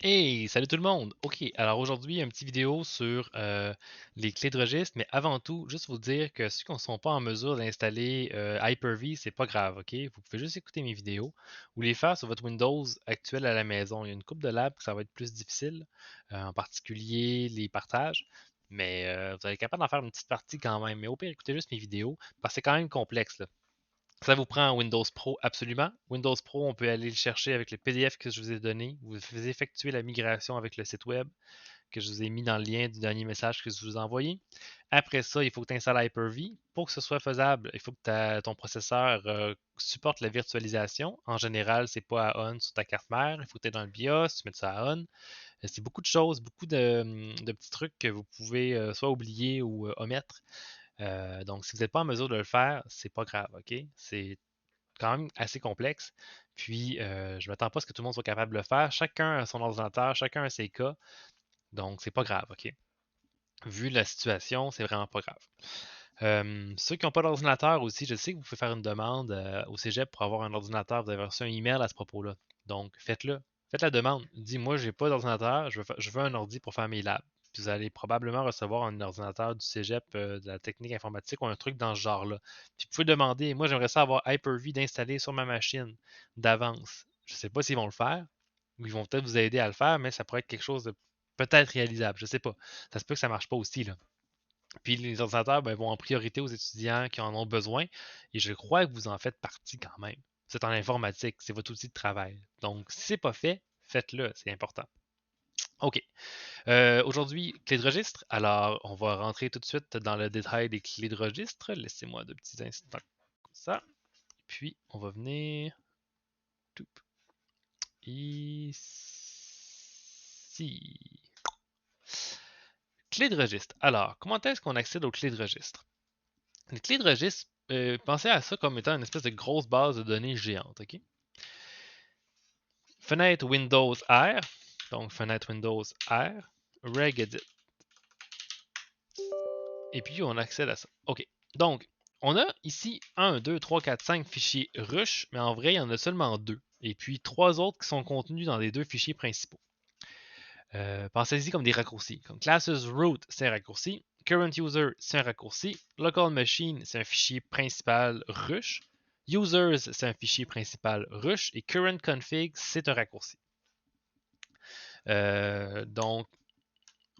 Hey, salut tout le monde! Ok, alors aujourd'hui, une petite vidéo sur les clés de registre, mais avant tout, juste vous dire que ceux qui ne sont pas en mesure d'installer Hyper-V, c'est pas grave, ok? Vous pouvez juste écouter mes vidéos ou les faire sur votre Windows actuel à la maison. Il y a une couple de labs que ça va être plus difficile, en particulier les partages, mais vous allez être capable d'en faire une petite partie quand même. Mais au pire, écoutez juste mes vidéos, parce que c'est quand même complexe, là. Ça vous prend un Windows Pro absolument. Windows Pro, on peut aller le chercher avec le PDF que je vous ai donné. Vous effectuez la migration avec le site web que je vous ai mis dans le lien du dernier message que je vous ai envoyé. Après ça, il faut que tu installes Hyper-V. Pour que ce soit faisable, il faut que ton processeur supporte la virtualisation. En général, c'est pas à on sur ta carte mère. Il faut que tu es dans le BIOS, tu mets ça à on. C'est beaucoup de choses, beaucoup de petits trucs que vous pouvez soit oublier ou omettre. Donc, si vous n'êtes pas en mesure de le faire, c'est pas grave, OK? C'est quand même assez complexe. Puis, je ne m'attends pas à ce que tout le monde soit capable de le faire. Chacun a son ordinateur, chacun a ses cas. Donc, c'est pas grave, OK? Vu la situation, c'est vraiment pas grave. Ceux qui n'ont pas d'ordinateur aussi, je sais que vous pouvez faire une demande au Cégep pour avoir un ordinateur. Vous avez reçu un email à ce propos-là. Donc, faites-le. Faites la demande. Dis, moi, j'ai pas d'ordinateur, je veux un ordi pour faire mes labs. Puis vous allez probablement recevoir un ordinateur du Cégep de la technique informatique ou un truc dans ce genre-là. Puis vous pouvez demander, moi, j'aimerais ça avoir Hyper-V d'installer sur ma machine d'avance. Je ne sais pas s'ils vont le faire, ou ils vont peut-être vous aider à le faire, mais ça pourrait être quelque chose de peut-être réalisable. Je ne sais pas. Ça se peut que ça ne marche pas aussi, là. Puis les ordinateurs vont en priorité aux étudiants qui en ont besoin. Et je crois que vous en faites partie quand même. C'est en informatique, c'est votre outil de travail. Donc, si c'est pas fait, faites-le, c'est important. OK. Aujourd'hui, clés de registre. Alors, on va rentrer tout de suite dans le détail des clés de registre. Laissez-moi deux petits instants comme ça. Puis, on va venir ici. Clés de registre. Alors, comment est-ce qu'on accède aux clés de registre? Les clés de registre, pensez à ça comme étant une espèce de grosse base de données géante. OK? Fenêtre Windows R, donc fenêtre Windows R, regedit. Et puis on accède à ça. OK. Donc, on a ici 1, 2, 3, 4, 5 fichiers rush, mais en vrai, il y en a seulement 2. Et puis 3 autres qui sont contenus dans les 2 fichiers principaux. Pensez-y comme des raccourcis. Comme classes root, c'est un raccourci. Current user, c'est un raccourci. Local machine, c'est un fichier principal rush. Users, c'est un fichier principal rush. Et current config, c'est un raccourci. Donc,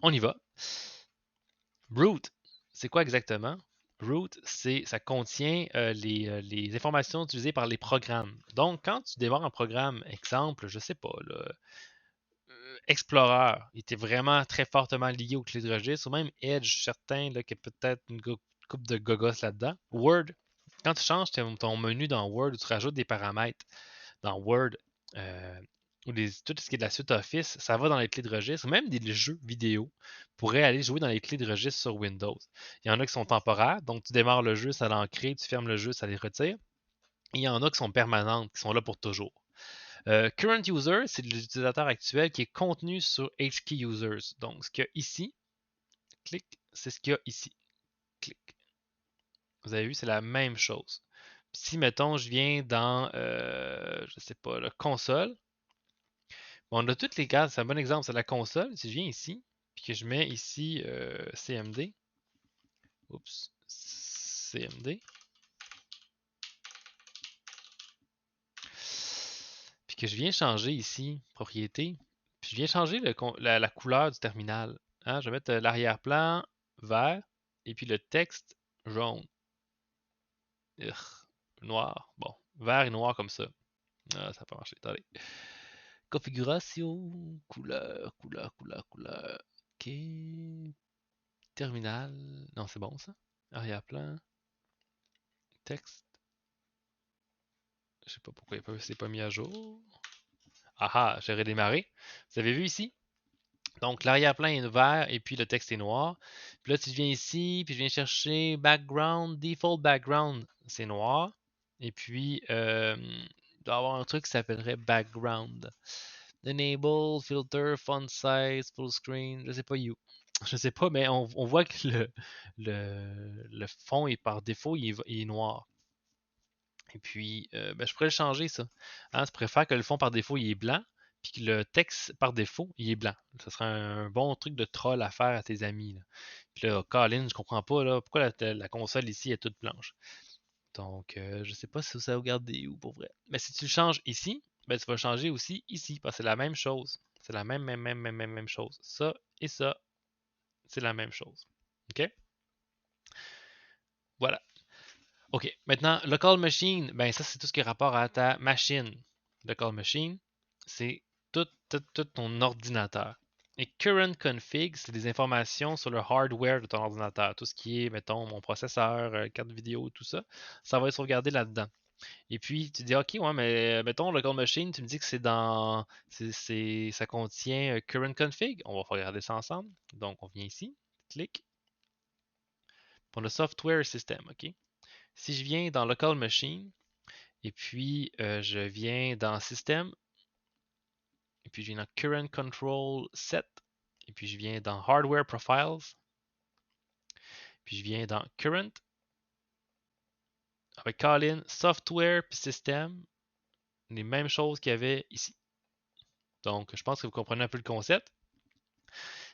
on y va. Root, c'est quoi exactement? Root, ça contient les informations utilisées par les programmes. Donc, quand tu démarres un programme, exemple, je sais pas, là, Explorer était vraiment très fortement lié aux clés de registre, ou même Edge, certain là, qu'il y a peut-être une coupe de gogos là-dedans. Word, quand tu changes ton menu dans Word, tu rajoutes des paramètres dans Word, euh, ou tout ce qui est de la suite Office, ça va dans les clés de registre. Même des jeux vidéo pourraient aller jouer dans les clés de registre sur Windows. Il y en a qui sont temporaires, donc tu démarres le jeu, ça l'ancre, tu fermes le jeu, ça les retire. Et il y en a qui sont permanentes, qui sont là pour toujours. Current user, c'est l'utilisateur actuel qui est contenu sur HKey users. Donc, ce qu'il y a ici, clic, c'est ce qu'il y a ici. Clic. Vous avez vu, c'est la même chose. Si, mettons, je viens dans, je sais pas, la console, bon, on a toutes les cases, c'est un bon exemple, c'est la console. Si je viens ici, puis que je mets ici CMD, oups, CMD, puis que je viens changer ici, propriété, puis je viens changer la couleur du terminal. Hein, je vais mettre l'arrière-plan vert et puis le texte jaune. Urgh, noir. Bon, vert et noir comme ça. Ah, ça n'a pas marché. Attendez. Configuration, couleur. Ok. Terminal. Non, c'est bon ça. Arrière-plan. Texte. Je sais pas pourquoi c'est pas mis à jour. Ah ah, j'ai redémarré. Vous avez vu ici? Donc, l'arrière-plan est vert et puis le texte est noir. Puis là, tu viens ici, puis je viens chercher background, default background, c'est noir. Et puis, il doit y avoir un truc qui s'appellerait background. Enable, filter, font size, full screen, je sais pas you. Je sais pas, mais on voit que le fond est par défaut, il est noir. Et puis, je pourrais le changer ça. Hein, je préfère que le fond par défaut il est blanc. puis que le texte par défaut, il est blanc. Ce serait un bon truc de troll à faire à tes amis. Là. Puis là, Colin, je comprends pas là, pourquoi la console ici est toute blanche. Donc, je sais pas si ça va garder ou pour vrai. Mais si tu le changes ici, ben, tu vas changer aussi ici, parce que c'est la même chose. C'est la même chose. Ça, c'est la même chose. OK? Voilà. OK. Maintenant, local machine, ben ça, c'est tout ce qui est rapport à ta machine. Local machine, c'est tout ton ordinateur. Et current config, c'est des informations sur le hardware de ton ordinateur. Tout ce qui est, mettons, mon processeur, carte vidéo, tout ça, ça va être sauvegardé là-dedans. Et puis, tu dis, OK, ouais, mais mettons, local machine, tu me dis que c'est dans. Ça contient current config. On va regarder ça ensemble. Donc, on vient ici, clic, pour le software system, OK? Si je viens dans local machine, et puis je viens dans system, et puis je viens dans current control set, et puis je viens dans hardware profiles, puis je viens dans current, avec call-in, software, puis system, les mêmes choses qu'il y avait ici. Donc, je pense que vous comprenez un peu le concept.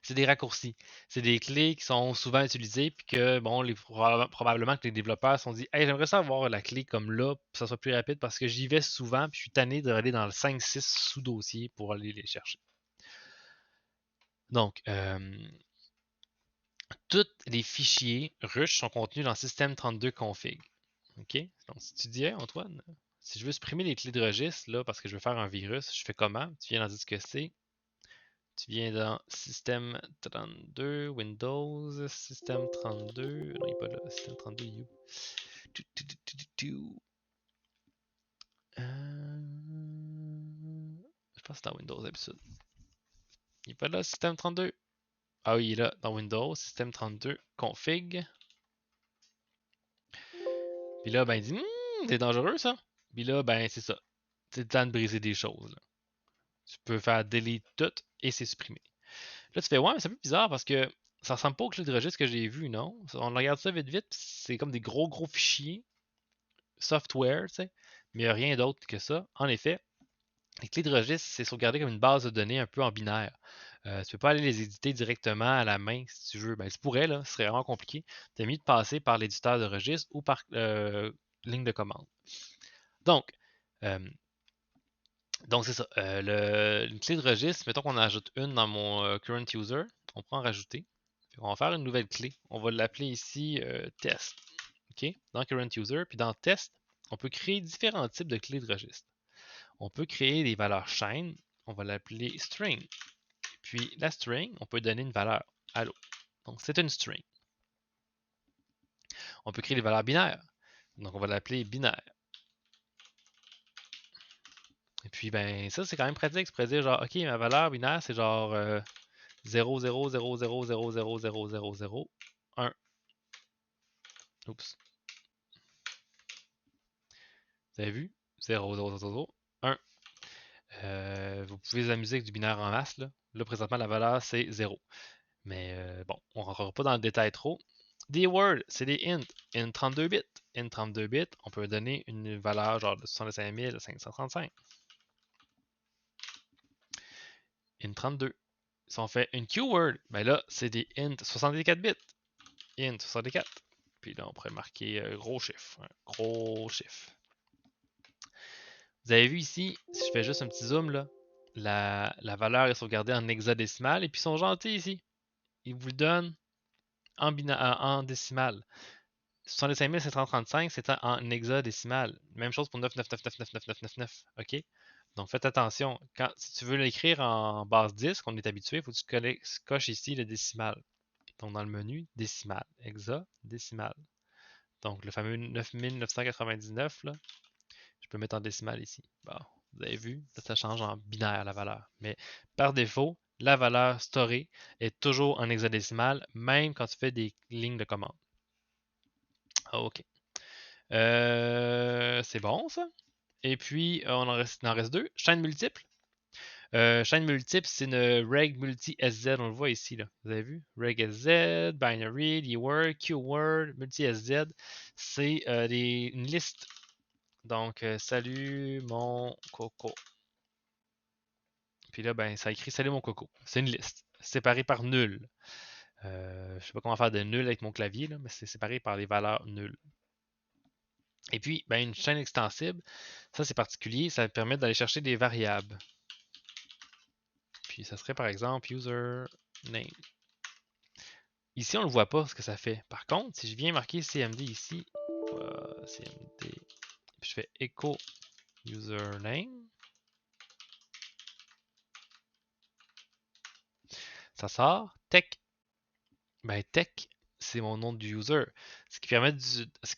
C'est des raccourcis. C'est des clés qui sont souvent utilisées, puis que, bon, probablement que les développeurs se sont dit, hey, j'aimerais ça avoir la clé comme là, pour que ça soit plus rapide, parce que j'y vais souvent, puis je suis tanné d'aller dans le 5-6 sous-dossier pour aller les chercher. Donc, tous les fichiers rush sont contenus dans système32 config. OK? Donc, si tu dis, hey, Antoine, si je veux supprimer les clés de registre, là, parce que je veux faire un virus, je fais comment? Tu viens dans disque C, tu viens dans système 32, Windows, système 32. Non, il n'est pas là. Système 32, you. Je pense que c'est dans Windows d'habitude. Il n'est pas là, système 32. Ah oui, il est là, dans Windows, système 32, config. Puis là, ben, il dit, c'est dangereux ça. Puis là, ben, c'est ça. C'est le temps de briser des choses. Là. Tu peux faire delete tout et c'est supprimé. Là, tu fais, ouais, mais c'est un peu bizarre parce que ça ressemble pas au clé de registre que j'ai vu, non? On regarde ça vite vite, c'est comme des gros fichiers software, tu sais, mais il n'y a rien d'autre que ça. En effet, les clés de registre, c'est sauvegardé comme une base de données un peu en binaire. Tu ne peux pas aller les éditer directement à la main si tu veux. Ben, tu pourrais, là, ce serait vraiment compliqué. Tu as mis de passer par l'éditeur de registre ou par ligne de commande. Donc, euh, donc c'est ça. Une clé de registre, mettons qu'on en ajoute une dans mon current user, on peut en rajouter. On va faire une nouvelle clé. On va l'appeler ici test. OK? Dans current user, puis dans test, on peut créer différents types de clés de registre. On peut créer des valeurs chaînes. On va l'appeler string. Puis la string, on peut donner une valeur. Allô. Donc c'est une string. On peut créer des valeurs binaires. Donc on va l'appeler binaire. Et puis ben ça c'est quand même pratique. Tu pourrais dire genre ok ma valeur binaire c'est genre 0, 0, 0, 0, 0, 0, 0, 0, 0, 1. Oups. Vous avez vu? 0, 0, 0, 0, 1. Vous pouvez vous amuser avec du binaire en masse. Là présentement, la valeur, c'est 0. Mais bon, on ne rentrera pas dans le détail trop. Des words, c'est des int. Int 32 bits. Int 32 bits, on peut donner une valeur genre de 65 535. Int 32. Si on fait une keyword, ben là, c'est des int 64 bits. Int 64. Puis là, on pourrait marquer gros chiffre. Gros chiffre. Vous avez vu ici, si je fais juste un petit zoom, là, la valeur est sauvegardée en hexadécimal. Et puis ils sont gentils ici. Ils vous le donnent en décimal. 65 735, c'est en hexadécimal. Même chose pour 999999999. OK? Donc faites attention. Si tu veux l'écrire en base 10, qu'on est habitué, il faut que tu coches ici le décimal. Donc dans le menu, décimal. Hexadécimal. Donc le fameux 9999, là, je peux mettre en décimal ici. Bon, vous avez vu, ça change en binaire la valeur. Mais par défaut, la valeur storée est toujours en hexadécimal, même quand tu fais des lignes de commande. OK. C'est bon ça. Et puis, il en reste deux. Chaîne multiple. Chaîne multiple, c'est une reg multi SZ. On le voit ici. Là. Vous avez vu? Reg SZ, binary, keyword, keyword, multi SZ. C'est une liste. Donc, salut mon coco. Puis là, ben, ça écrit Salut mon coco. C'est une liste, séparée par nul. Je sais pas comment faire de nul avec mon clavier, là, mais c'est séparé par les valeurs nulles. Et puis, ben, une chaîne extensible, ça c'est particulier, ça permet d'aller chercher des variables. Puis ça serait par exemple username. Ici, on ne le voit pas ce que ça fait. Par contre, si je viens marquer cmd ici, cmd, puis je fais echo username, ça sort tech. Ben, tech, c'est mon nom du user. Ce qui permet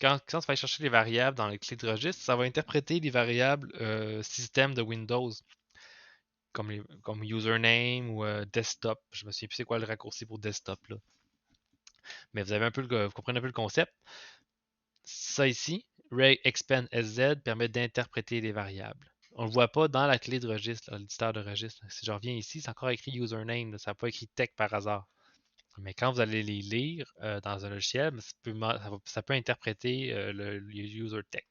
quand tu vas chercher les variables dans les clés de registre, ça va interpréter les variables système de Windows, comme username ou desktop. Je me souviens plus c'est quoi le raccourci pour desktop là. Mais vous comprenez un peu le concept. Ça ici, Ray Expand SZ permet d'interpréter les variables. On ne le voit pas dans la clé de registre, l'éditeur de registre. Si je reviens ici, c'est encore écrit username, là, ça n'a pas écrit tech par hasard. Mais quand vous allez les lire dans un logiciel, ça peut interpréter le user tech.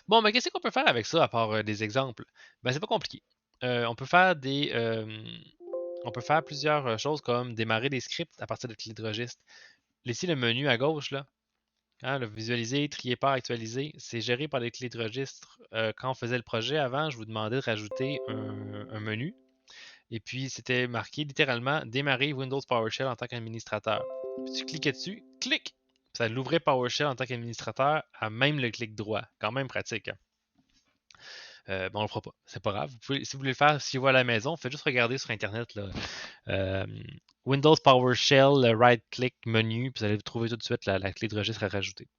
Bon, mais qu'est-ce qu'on peut faire avec ça à part des exemples? Ben, c'est pas compliqué. On peut faire plusieurs choses comme démarrer des scripts à partir de clés de registre. Ici, le menu à gauche, là, hein, le visualiser, trier par, actualiser, c'est géré par les clés de registre. Quand on faisait le projet avant, je vous demandais de rajouter un menu. Et puis, c'était marqué littéralement démarrer Windows PowerShell en tant qu'administrateur. Puis tu cliquais dessus, clic! Ça l'ouvrait PowerShell en tant qu'administrateur à même le clic droit. Quand même pratique. Hein? Bon, on le fera pas. C'est pas grave. Si vous voulez le faire, si vous à la maison, faites juste regarder sur Internet. Là, Windows PowerShell, right-click, menu, puis vous allez trouver tout de suite la clé de registre à rajouter.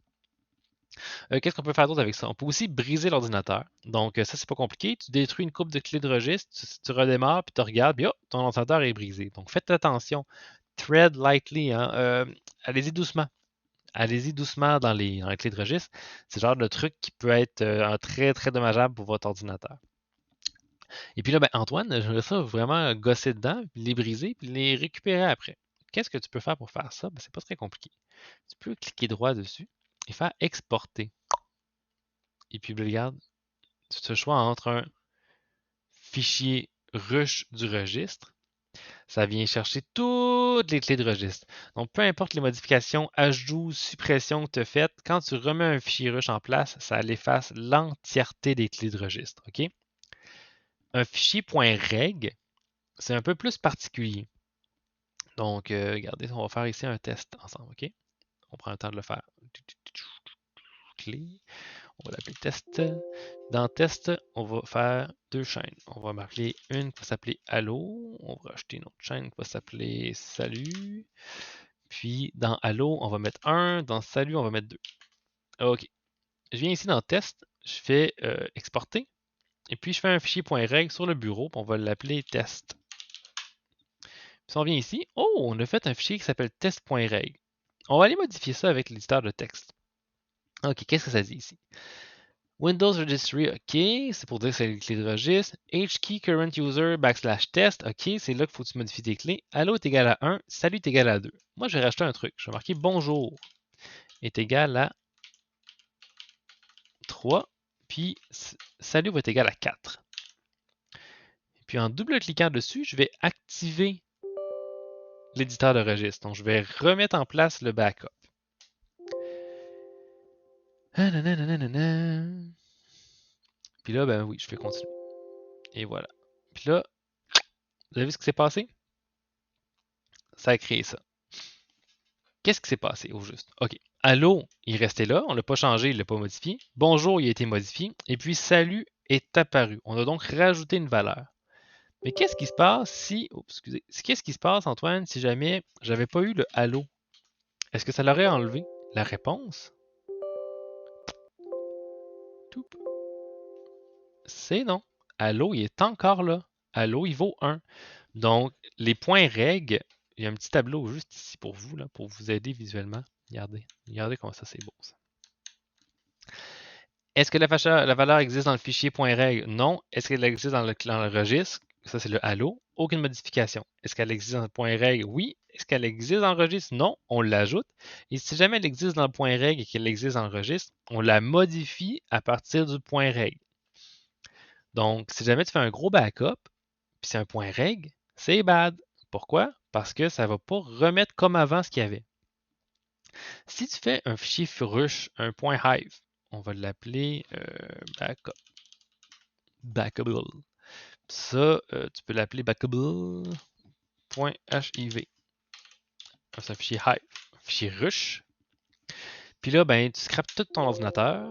Qu'est-ce qu'on peut faire d'autre avec ça? On peut aussi briser l'ordinateur. Donc, ça, c'est pas compliqué. Tu détruis une coupe de clés de registre, tu redémarres, puis tu regardes, puis oh, ton ordinateur est brisé. Donc, faites attention. Thread lightly. Hein? Allez-y doucement. Allez-y doucement dans les clés de registre. C'est le genre de truc qui peut être très, très dommageable pour votre ordinateur. Et puis là, ben, Antoine, j'aimerais ça vraiment gosser dedans, puis les briser, puis les récupérer après. Qu'est-ce que tu peux faire pour faire ça? Ben, c'est pas très compliqué. Tu peux cliquer droit dessus et faire exporter. Et puis, regarde, tu te choix entre un fichier rush du registre. Ça vient chercher toutes les clés de registre. Donc, peu importe les modifications, ajouts, suppressions que tu as faites, quand tu remets un fichier rush en place, ça efface l'entièreté des clés de registre. OK? Un fichier .reg, c'est un peu plus particulier. Donc, regardez, on va faire ici un test ensemble. OK? On prend le temps de le faire. Clé. On va l'appeler test. Dans test, on va faire deux chaînes. On va marquer une qui va s'appeler Allo. On va rajouter une autre chaîne qui va s'appeler Salut. Puis dans Allo, on va mettre 1. Dans Salut, on va mettre 2. OK. Je viens ici dans test. Je fais exporter. Et puis je fais un fichier .reg sur le bureau. On va l'appeler test. Si on vient ici, oh, on a fait un fichier qui s'appelle test.reg. On va aller modifier ça avec l'éditeur de texte. OK, qu'est-ce que ça dit ici? Windows Registry, OK, c'est pour dire que c'est les clés de registre. HKey current user /test, OK, c'est là qu'il faut que tu modifies tes clés. Allo est égal à 1, salut est égal à 2. Moi, je vais rajouter un truc. Je vais marquer bonjour est égal à 3, puis salut va être égal à 4. Puis en double-cliquant dessus, je vais activer l'éditeur de registre. Donc, je vais remettre en place le backup. Puis là, ben oui, je vais continuer. Et voilà. Puis là, vous avez vu ce qui s'est passé? Ça a créé ça. Qu'est-ce qui s'est passé au juste? OK. Allô, il restait là, on ne l'a pas changé, il ne l'a pas modifié. Bonjour, il a été modifié. Et puis salut est apparu. On a donc rajouté une valeur. Mais qu'est-ce qui se passe si. Oh, excusez. Qu'est-ce qui se passe, Antoine, si jamais j'avais pas eu le allô? Est-ce que ça l'aurait enlevé? La réponse? C'est non. Allô, il est encore là. Allô, il vaut 1. Donc, les points règles, il y a un petit tableau juste ici pour vous, là, pour vous aider visuellement. Regardez. Regardez comment ça, c'est beau, ça. Est-ce que la valeur existe dans le fichier .reg? Non. Est-ce qu'elle existe dans le registre? Ça, c'est le Allo. Aucune modification. Est-ce qu'elle existe dans le .reg? Oui. Est-ce qu'elle existe dans le registre? Non. On l'ajoute. Et si jamais elle existe dans le .reg et qu'elle existe dans le registre, on la modifie à partir du .reg. Donc, si jamais tu fais un gros backup, puis c'est un point reg, c'est bad. Pourquoi? Parce que ça ne va pas remettre comme avant ce qu'il y avait. Si tu fais un fichier rush, un point hive, on va l'appeler backup. Backable. Ça, tu peux l'appeler backable.hiv. C'est un fichier hive, un fichier rush. Puis là, ben, tu scrapes tout ton ordinateur.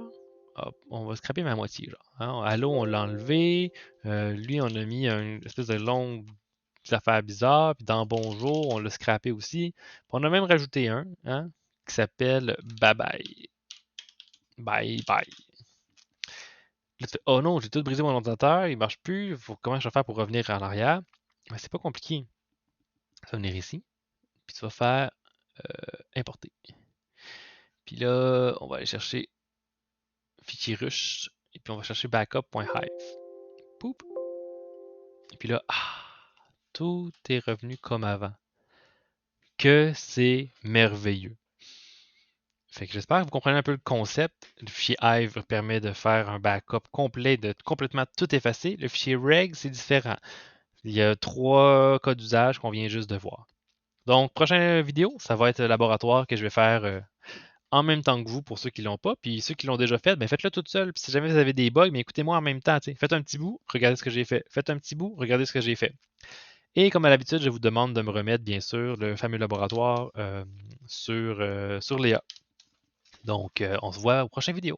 Hop, on va scraper ma moitié, genre. Hein. Allo, on l'a enlevé. Lui, on a mis une espèce de longue affaire bizarre. Puis dans Bonjour, on l'a scrappé aussi. Puis on a même rajouté un, hein, qui s'appelle Bye Bye. Bye Bye. Là, tu fais, oh non, j'ai tout brisé mon ordinateur, il marche plus. Comment je vais faire pour revenir en arrière? Ben, c'est pas compliqué. Tu vas venir ici. Puis tu vas faire importer. Puis là, on va aller chercher fichier rush. Et puis on va chercher backup.hive. Poup. Et puis là, tout est revenu comme avant. Que c'est merveilleux. Fait que j'espère que vous comprenez un peu le concept. Le fichier Hive permet de faire un backup complet, de complètement tout effacer. Le fichier reg, c'est différent. Il y a 3 cas d'usage qu'on vient juste de voir. Donc, prochaine vidéo, ça va être le laboratoire que je vais faire en même temps que vous pour ceux qui ne l'ont pas. Puis ceux qui l'ont déjà fait, ben faites-le toute seule. Puis si jamais vous avez des bugs, ben écoutez-moi en même temps. T'sais. Faites un petit bout, regardez ce que j'ai fait. Faites un petit bout, regardez ce que j'ai fait. Et comme à l'habitude, je vous demande de me remettre, bien sûr, le fameux laboratoire sur Léa. Donc, on se voit aux prochaines vidéos.